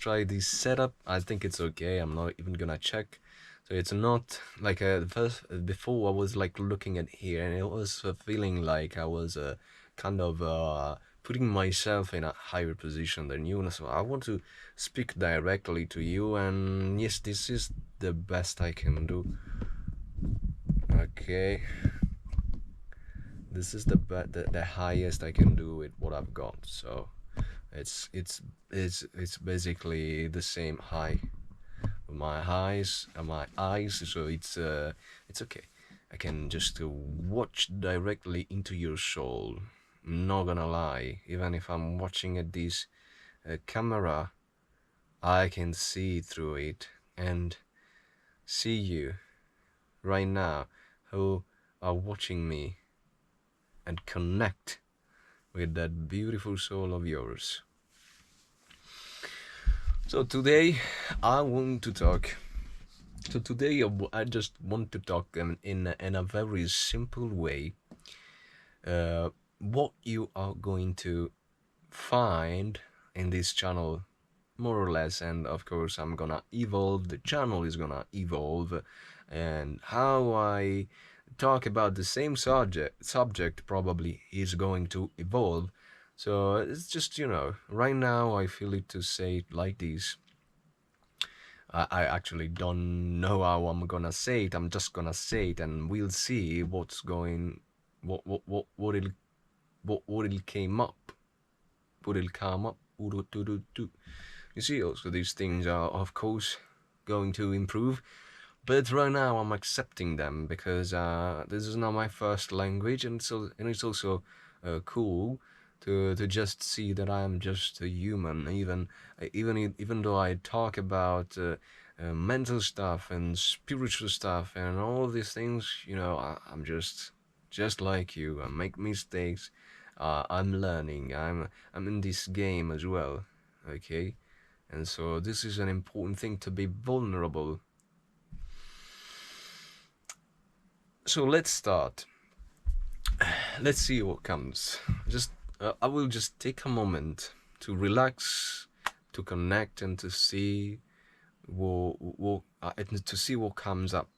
try this setup. I think it's okay. I'm not even gonna check. So it's not like first before I was like looking at here and it was feeling like I was kind of putting myself in a higher position than you. And so I want to speak directly to you, and yes, this is the best I can do. Okay, this is the highest I can do with what I've got. So it's basically the same high with my eyes. So it's okay. I can just watch directly into your soul. I'm not gonna lie, even if I'm watching at this camera, I can see through it and see you right now who are watching me and connect with that beautiful soul of yours. So today I want to talk. So today I just want to talk in a very simple way. What you are going to find in this channel, more or less, and of course I'm gonna evolve. The channel is gonna evolve, and how I talk about the same subject probably is going to evolve. So it's just, right now I feel it to say it like this. I actually don't know how I'm gonna say it. I'm just gonna say it, and we'll see what's going, what it'll came up, what it'll come up. You see, also these things are of course going to improve, but right now I'm accepting them because this is not my first language, and it's also cool to just see that I am just a human, even though I talk about mental stuff and spiritual stuff and all these things. I'm just like you. I make mistakes. I'm learning. I'm in this game as well. Okay, and so this is an important thing, to be vulnerable. So let's start. Let's see what comes. I will just take a moment to relax, to connect, and to see what comes up.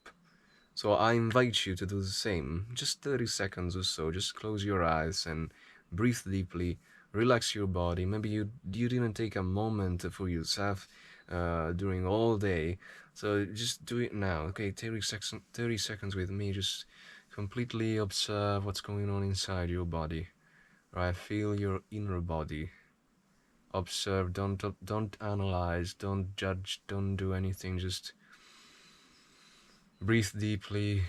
So I invite you to do the same. Just 30 seconds or so. Just close your eyes and breathe deeply. Relax your body. Maybe you didn't take a moment for yourself during all day. So just do it now. Okay, 30 seconds with me. Just completely observe what's going on inside your body. Right? Feel your inner body. Observe. Don't analyze. Don't judge. Don't do anything. Just breathe deeply.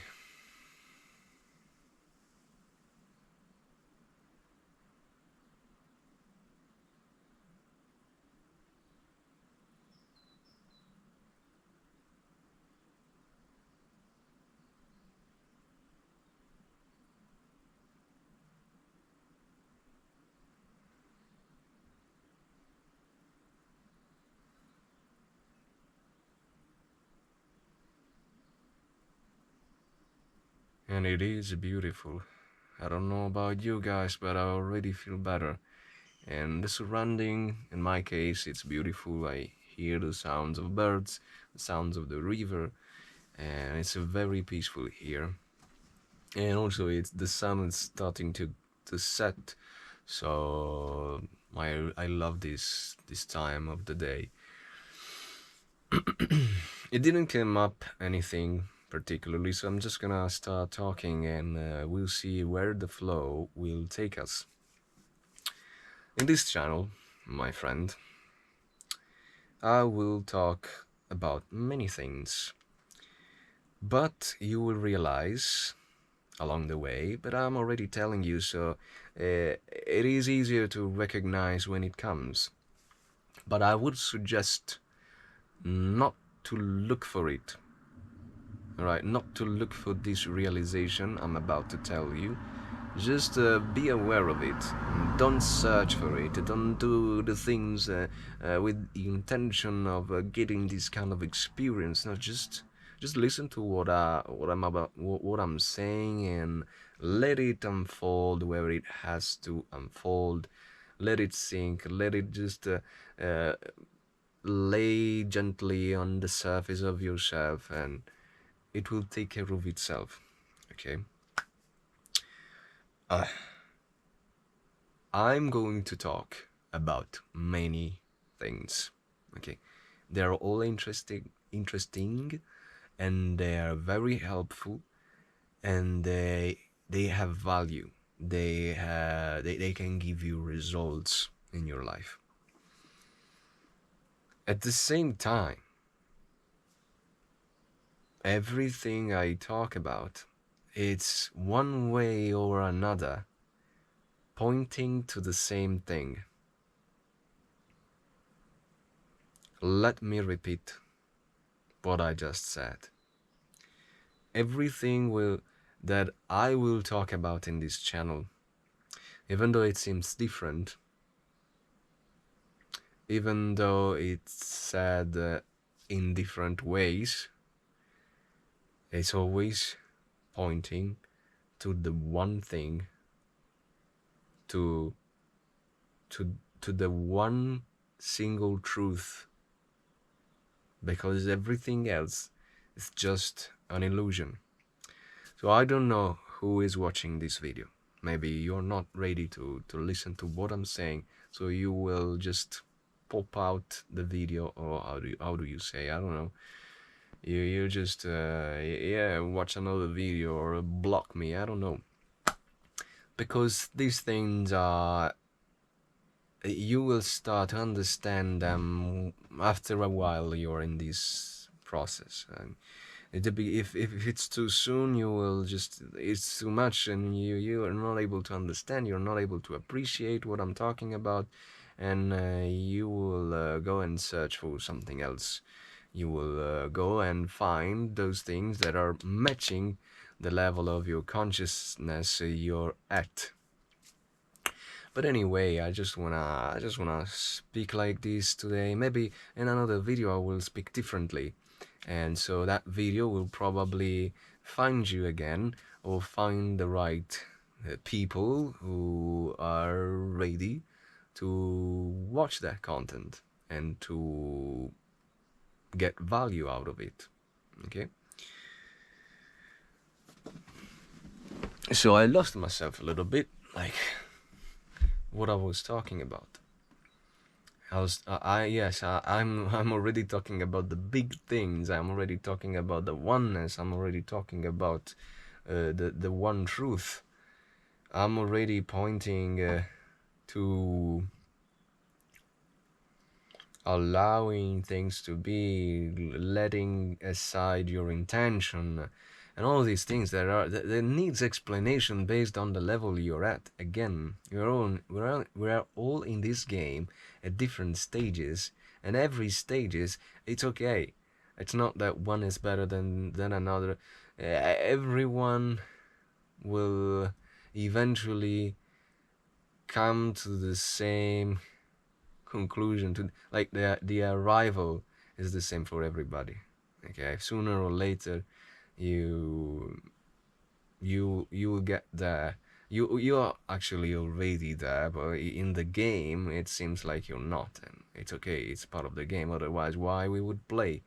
And it is beautiful. I don't know about you guys, but I already feel better. And the surrounding, in my case, it's beautiful. I hear the sounds of birds, the sounds of the river, and it's very peaceful here. And also, it's the sun is starting to set, so I love this time of the day. It didn't come up anything particularly, so I'm just gonna start talking, and we'll see where the flow will take us. In this channel, my friend, I will talk about many things, but you will realize along the way, but I'm already telling you, so it is easier to recognize when it comes. But I would suggest not to look for it. Alright, not to look for this realization I'm about to tell you. Just be aware of it. Don't search for it. Don't do the things with the intention of getting this kind of experience. No, just listen to what I'm saying, and let it unfold where it has to unfold. Let it sink. Let it just lay gently on the surface of yourself, and it will take care of itself. Okay. I'm going to talk about many things. Okay, they are all interesting, and they are very helpful, and they have value. They can give you results in your life. At the same time, everything I talk about, it's one way or another pointing to the same thing. Let me repeat what I just said. Everything that I will talk about in this channel, even though it seems different, even though it's said in different ways, it's always pointing to the one thing, to the one single truth, because everything else is just an illusion. So I don't know who is watching this video. Maybe you're not ready to listen to what I'm saying, so you will just pop out the video, or how do you say, I don't know, you just yeah, watch another video or block me, I don't know, because these things are, you will start to understand them after a while you're in this process. If it's too soon, you will just, it's too much, and you are not able to understand, you're not able to appreciate what I'm talking about, and you will go and search for something else. You will go and find those things that are matching the level of your consciousness you're at. But anyway, I just wanna speak like this today. Maybe in another video I will speak differently, and so that video will probably find you again, or find the right people who are ready to watch that content and to get value out of it. Okay. So I lost myself a little bit, like what I was talking about. I'm already talking about the big things. I'm already talking about the oneness. I'm already talking about the one truth. I'm already pointing to allowing things to be, letting aside your intention, and all these things that needs explanation based on the level you're at. Again, we're all in this game at different stages, and every stages, it's okay. It's not that one is better than another. Everyone will eventually come to the same conclusion, to like the arrival is the same for everybody. Okay, sooner or later you will get there. You are actually already there, but in the game it seems like you're not, and it's okay, it's part of the game, otherwise why we would play?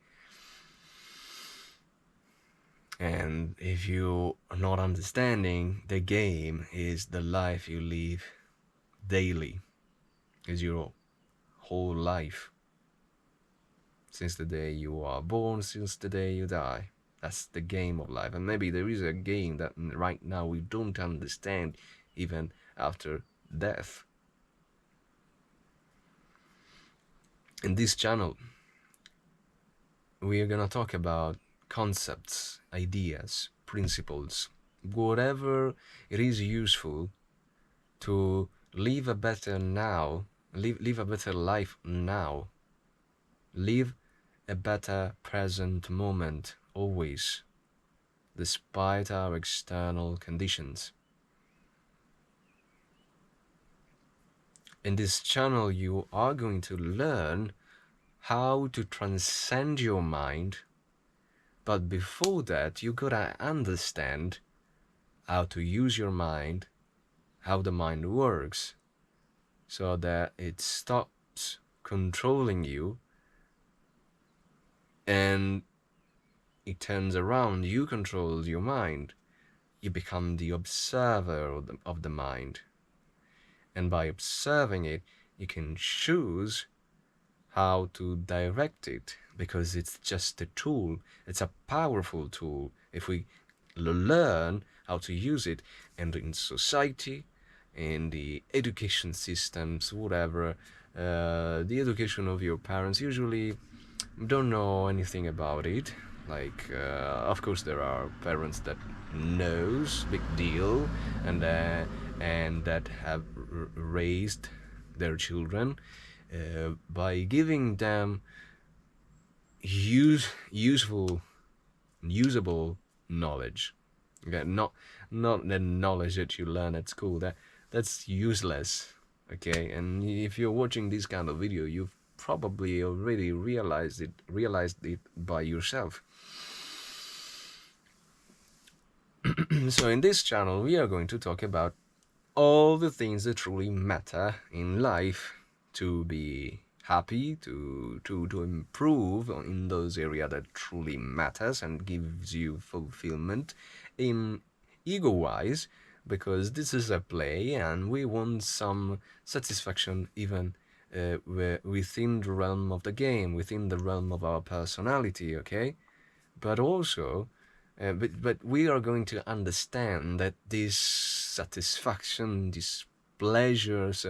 And if you are not understanding, the game is the life you live daily, is your whole life, since the day you are born, since the day you die. That's the game of life. And maybe there is a game that right now we don't understand, even after death. In this channel, we are gonna talk about concepts, ideas, principles, whatever it is useful to live a better now, live a better life now, live a better present moment always, despite our external conditions. In this channel, you are going to learn how to transcend your mind, but before that, you gotta understand how to use your mind, how the mind works, so that it stops controlling you and it turns around. You control your mind. You become the observer of the mind, and by observing it, you can choose how to direct it, because it's just a tool. It's a powerful tool if we learn how to use it. And in society, in the education systems, whatever, the education of your parents usually don't know anything about it. Like, of course, there are parents that knows, big deal, and that have raised their children by giving them usable knowledge. Okay, not the knowledge that you learn at school. That's useless. Okay, and if you're watching this kind of video, you've probably already realized it by yourself. So in this channel, we are going to talk about all the things that truly matter in life to be happy, to improve in those areas that truly matters and gives you fulfillment in ego-wise, because this is a play and we want some satisfaction even within the realm of the game, within the realm of our personality, okay? But also, but we are going to understand that this satisfaction, these pleasures,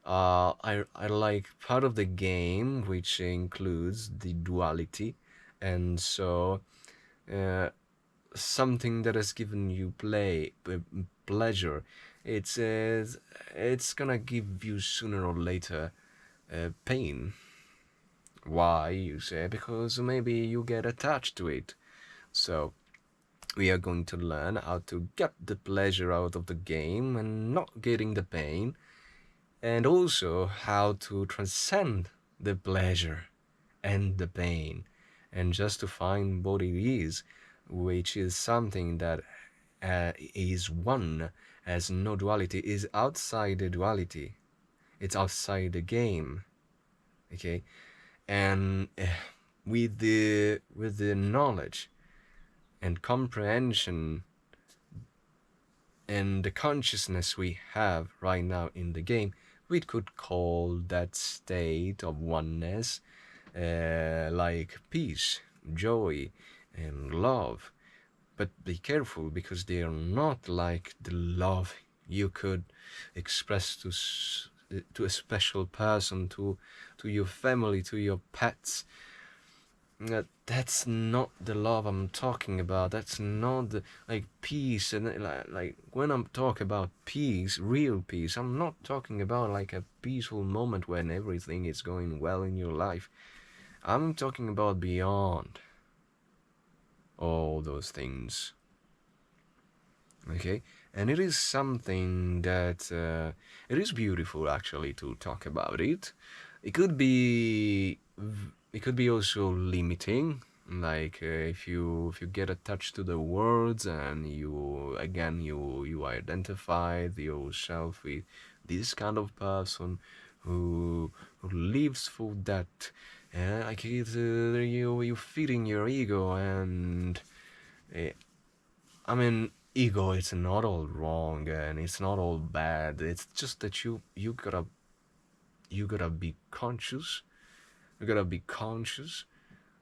are like part of the game, which includes the duality, and so something that has given you pleasure, it's gonna give you sooner or later pain. Why, you say? Because maybe you get attached to it. So we are going to learn how to get the pleasure out of the game and not getting the pain, and also how to transcend the pleasure and the pain, and just to find what it is, which is something that is one, has no duality, is outside the duality, it's outside the game, okay? And with the knowledge and comprehension and the consciousness we have right now in the game, we could call that state of oneness like peace, joy, and love. But be careful, because they are not like the love you could express to a special person, to your family, to your pets. That's not the love I'm talking about. That's not the, like, peace. And like when I'm talking about peace, real peace, I'm not talking about like a peaceful moment when everything is going well in your life. I'm talking about beyond all those things. Okay, and it is something that it is beautiful actually to talk about it. It could be also limiting, like if you get attached to the words and you identify yourself with this kind of person who lives for that, like you feeding your ego. And I mean, ego, it's not all wrong and it's not all bad. It's just that you gotta be conscious. You gotta be conscious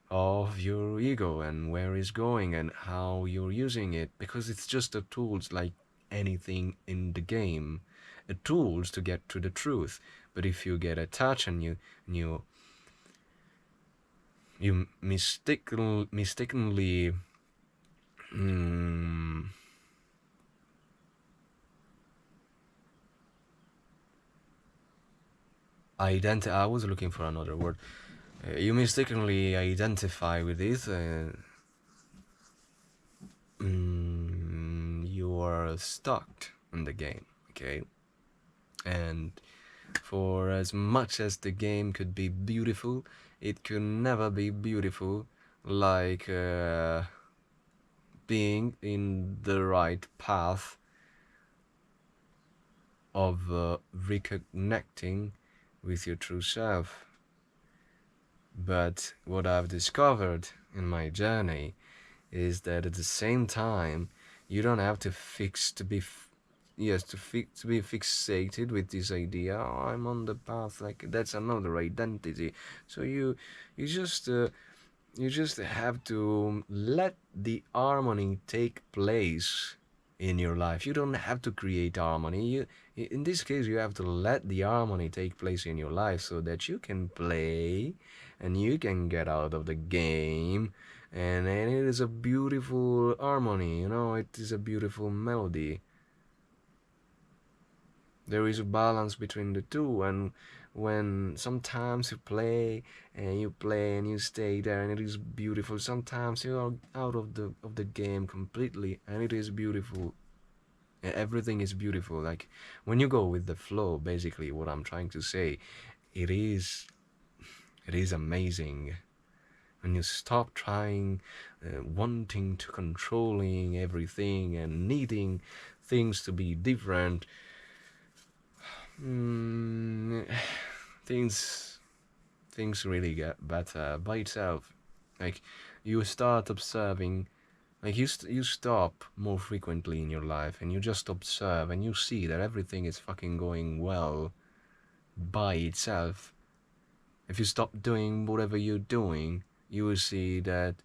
of your ego and where it's going and how you're using it, because it's just a tools like anything in the game, a tools to get to the truth. But if you get attached and you mistakenly I was looking for another word. You mistakenly identify with it, you are stuck in the game, okay? And for as much as the game could be beautiful, it could never be beautiful like being in the right path of reconnecting with your true self. But what I've discovered in my journey is that at the same time, you don't have to fix to be yes to be fixated with this idea. Oh, I'm on the path, like that's another identity. So you just you just have to let the harmony take place in your life. You don't have to create harmony. In this case, you have to let the harmony take place in your life so that you can play and you can get out of the game. And it is a beautiful harmony, you know, it is a beautiful melody. There is a balance between the two, and when sometimes you play and you stay there and it is beautiful, sometimes you are out of the game completely and it is beautiful. Everything is beautiful, like when you go with the flow, basically what I'm trying to say, it is amazing when you stop trying, wanting to controlling everything and needing things to be different. Things really get better by itself. Like you start observing, like you stop more frequently in your life and you just observe and you see that everything is fucking going well by itself. If you stop doing whatever you're doing, you will see that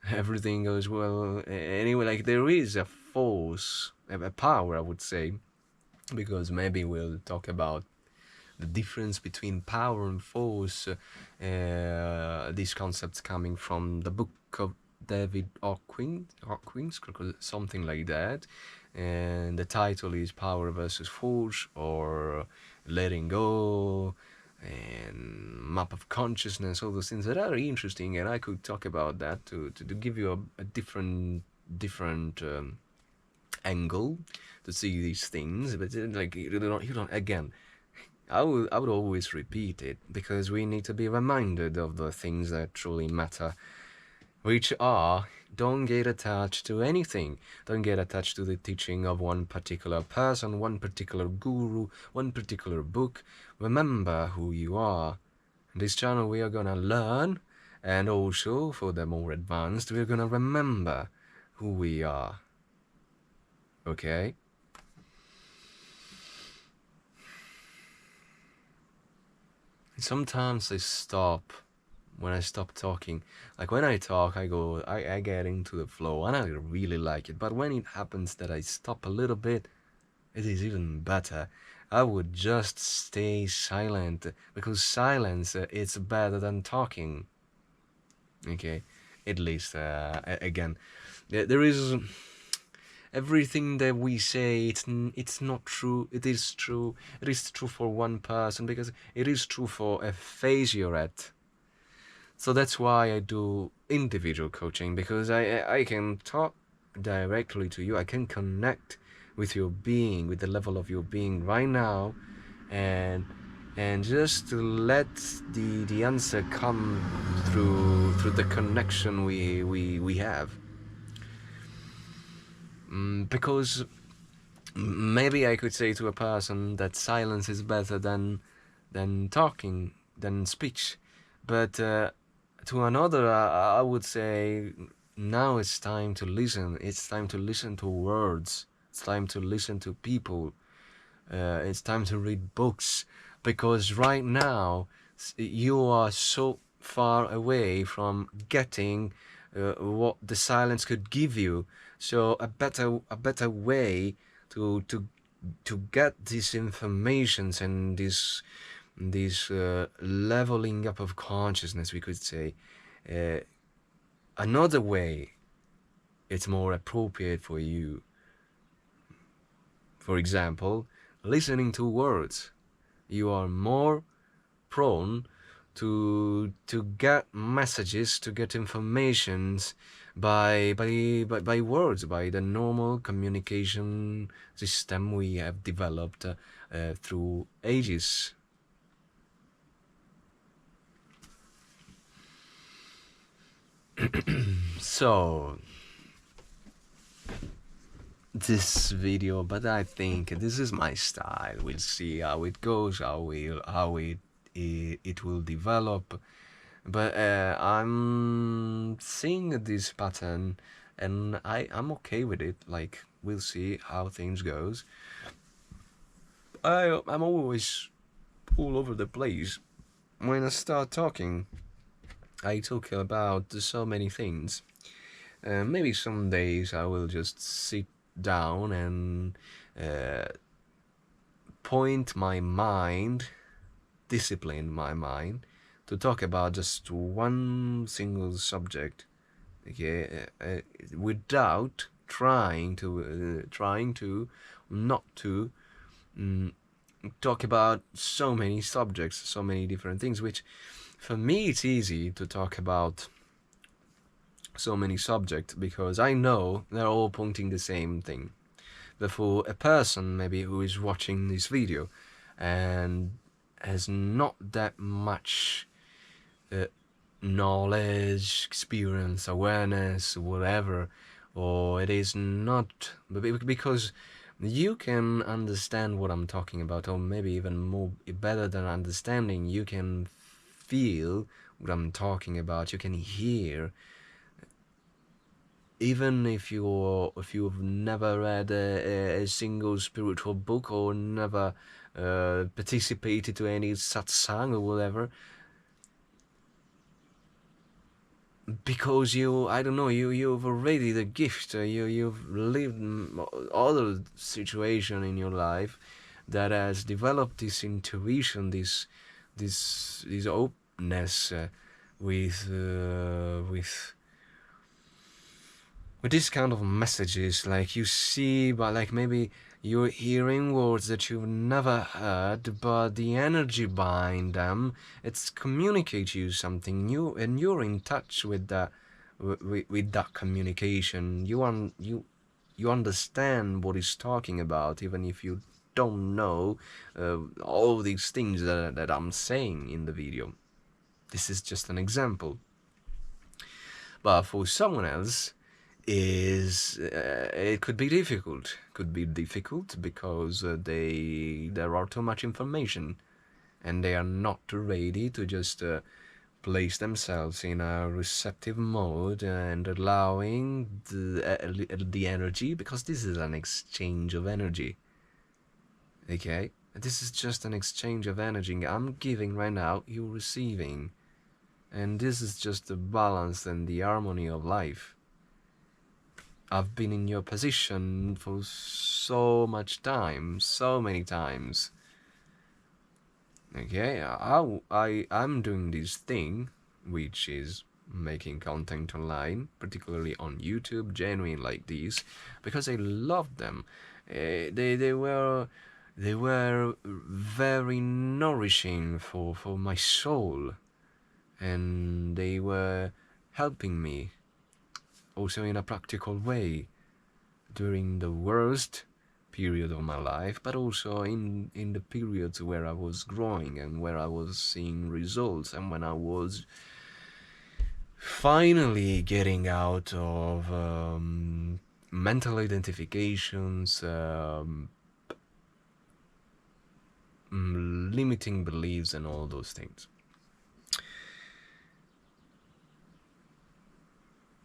everything goes well anyway. Like there is a force, a power, I would say, because maybe we'll talk about the difference between power and force. These concepts coming from the book of David Hawkins, something like that, and the title is Power versus Force, or Letting Go, and Map of Consciousness. All those things that are interesting, and I could talk about that to give you a different angle to see these things. But like you don't again, I would always repeat it, because we need to be reminded of the things that truly matter, which are, don't get attached to anything. Don't get attached to the teaching of one particular person, one particular guru, one particular book. Remember who you are. In this channel we are gonna learn, and also for the more advanced, we're gonna remember who we are. Okay? Sometimes I stop. When I stop talking, like when I talk, I get into the flow and I really like it. But when it happens that I stop a little bit, it is even better. I would just stay silent, because silence it's better than talking. Okay, at least again, there is everything that we say, it's not true. It is true. It is true for one person, because it is true for a phase you're at. So that's why I do individual coaching, because I can talk directly to you. I can connect with your being, with the level of your being right now, and just to let the answer come through the connection we have. Because maybe I could say to a person that silence is better than talking, than speech, but to another, I would say now it's time to listen. It's time to listen to words. It's time to listen to people. It's time to read books, because right now you are so far away from getting what the silence could give you. So a better way to get these informations and this leveling up of consciousness, we could say, another way it's more appropriate for you. For example, listening to words. You are more prone to get messages, to get informations by words, by the normal communication system we have developed through ages. So this video, but I think this is my style. We'll see how it goes, how it will develop. But I'm seeing this pattern, and I'm okay with it. Like, we'll see how things goes. I'm always all over the place. When I start talking, I talk about so many things. Maybe some days I will just sit down and point my mind, discipline my mind, to talk about just one single subject, okay, without trying to not to talk about so many subjects, so many different things, which for me it's easy to talk about so many subjects because I know they're all pointing the same thing. But for a person maybe who is watching this video and has not that much knowledge, experience, awareness, whatever, or it is not, because you can understand what I'm talking about, or maybe even more better than understanding, you can feel what I'm talking about, you can hear, even if you've never read a single spiritual book or never participated to any satsang or whatever, because I don't know, you've already the gift, you've lived other situation in your life that has developed this intuition, this openness with this kind of messages, like you see, but like maybe you're hearing words that you've never heard, but the energy behind them, it's communicate you something new, and you're in touch with that, with that communication. You understand what he's talking about, even if you don't know all these things that I'm saying in the video. This is just an example. But for someone else, it could be difficult. Could be difficult because there are too much information, and they are not ready to just place themselves in a receptive mode and allowing the energy, because this is an exchange of energy. Okay, this is just an exchange of energy. I'm giving right now, you're receiving, and this is just the balance and the harmony of life. I've been in your position for so much time, so many times. Okay, I'm doing this thing, which is making content online, particularly on YouTube, genuine like these, because I love them. They were very nourishing for my soul, and they were helping me also in a practical way during the worst period of my life, but also in the periods where I was growing and where I was seeing results, and when I was finally getting out of mental identifications, limiting beliefs, and all those things.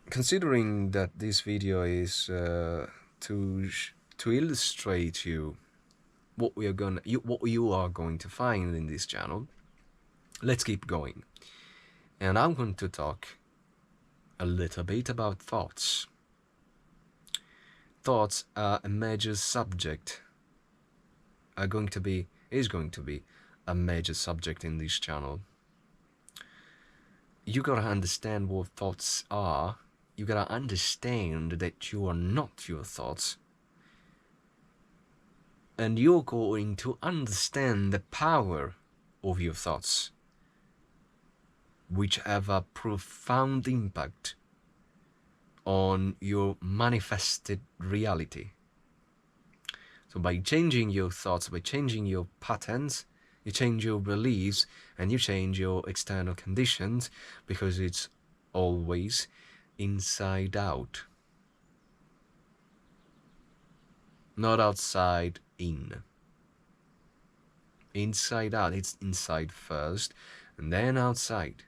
Considering that this video is to illustrate you what you are going to find in this channel, let's keep going. And I'm going to talk a little bit about thoughts. Thoughts are a major subject. Is going to be a major subject in this channel. You gotta understand what thoughts are. You gotta understand that you are not your thoughts. And you're going to understand the power of your thoughts, which have a profound impact on your manifested reality. So by changing your thoughts, by changing your patterns, you change your beliefs and you change your external conditions, because it's always inside out, not outside in. Inside out, it's inside first and then outside.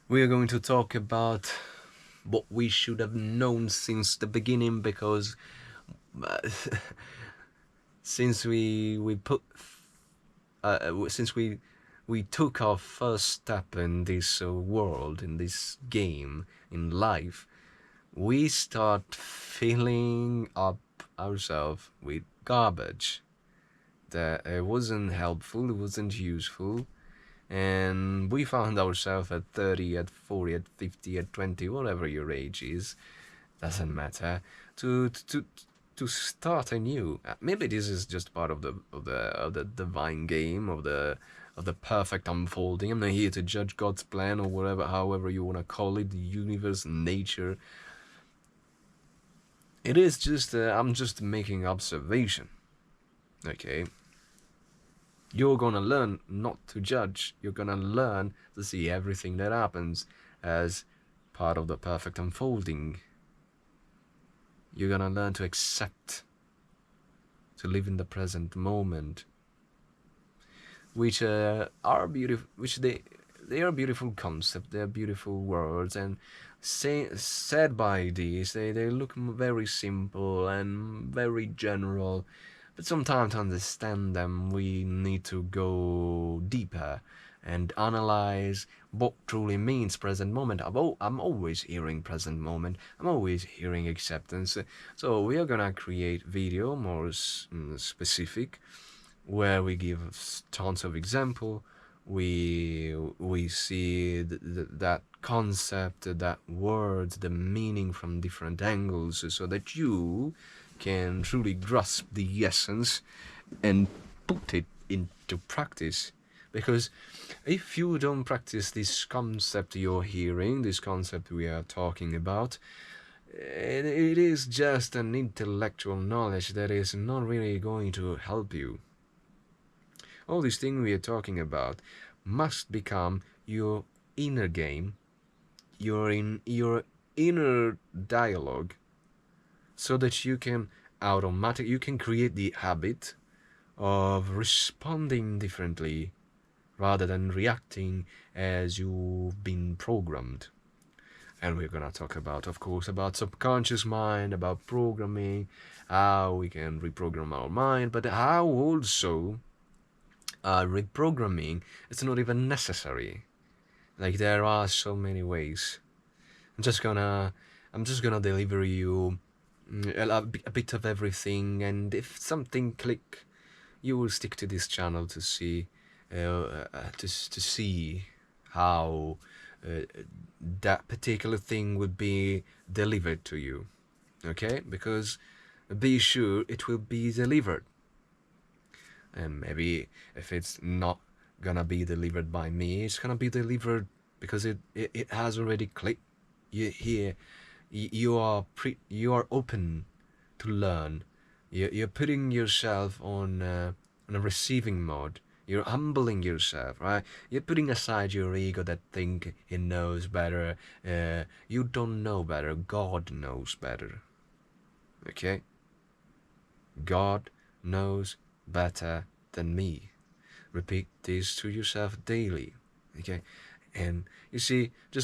We are going to talk about what we should have known since the beginning, because since we took our first step in this world, in this game, in life, we start filling up ourselves with garbage that it wasn't helpful, it wasn't useful, and we found ourselves at 30, at 40, at 50, at 20, whatever your age is, doesn't matter, to to to start anew. Maybe this is just part of the divine game, of the perfect unfolding. I'm not here to judge God's plan or whatever, however you want to call it, the universe, nature. It is just I'm just making observation. Okay. You're gonna learn not to judge. You're gonna learn to see everything that happens as part of the perfect unfolding. You're gonna learn to accept, to live in the present moment, which are beautiful. Which they are beautiful concepts. They are beautiful words, and said by these, they look very simple and very general. But sometimes to understand them, we need to go deeper and analyze what truly means present moment. I'm always hearing present moment. I'm always hearing acceptance. So we are gonna create video more specific, where we give tons of example. We see that concept, that word, the meaning from different angles, so that you can truly grasp the essence and put it into practice. Because if you don't practice this concept you're hearing, this concept we are talking about, it is just an intellectual knowledge that is not really going to help you. All these things we are talking about must become your inner game, your inner dialogue, so that you can you can create the habit of responding differently rather than reacting as you've been programmed. And we're gonna talk about, of course, about subconscious mind, about programming, how we can reprogram our mind, but how also reprogramming it's not even necessary. Like, there are so many ways. I'm just gonna deliver you a bit of everything, and if something click, you will stick to this channel to see to see how that particular thing would be delivered to you. Okay, because be sure it will be delivered. And maybe if it's not gonna be delivered by me, it's gonna be delivered because it has already clicked. You are open to learn. You're putting yourself on a receiving mode. You're humbling yourself, right? You're putting aside your ego that think it knows better. You don't know better. God knows better. Okay? God knows better than me. Repeat this to yourself daily. Okay? And you see, just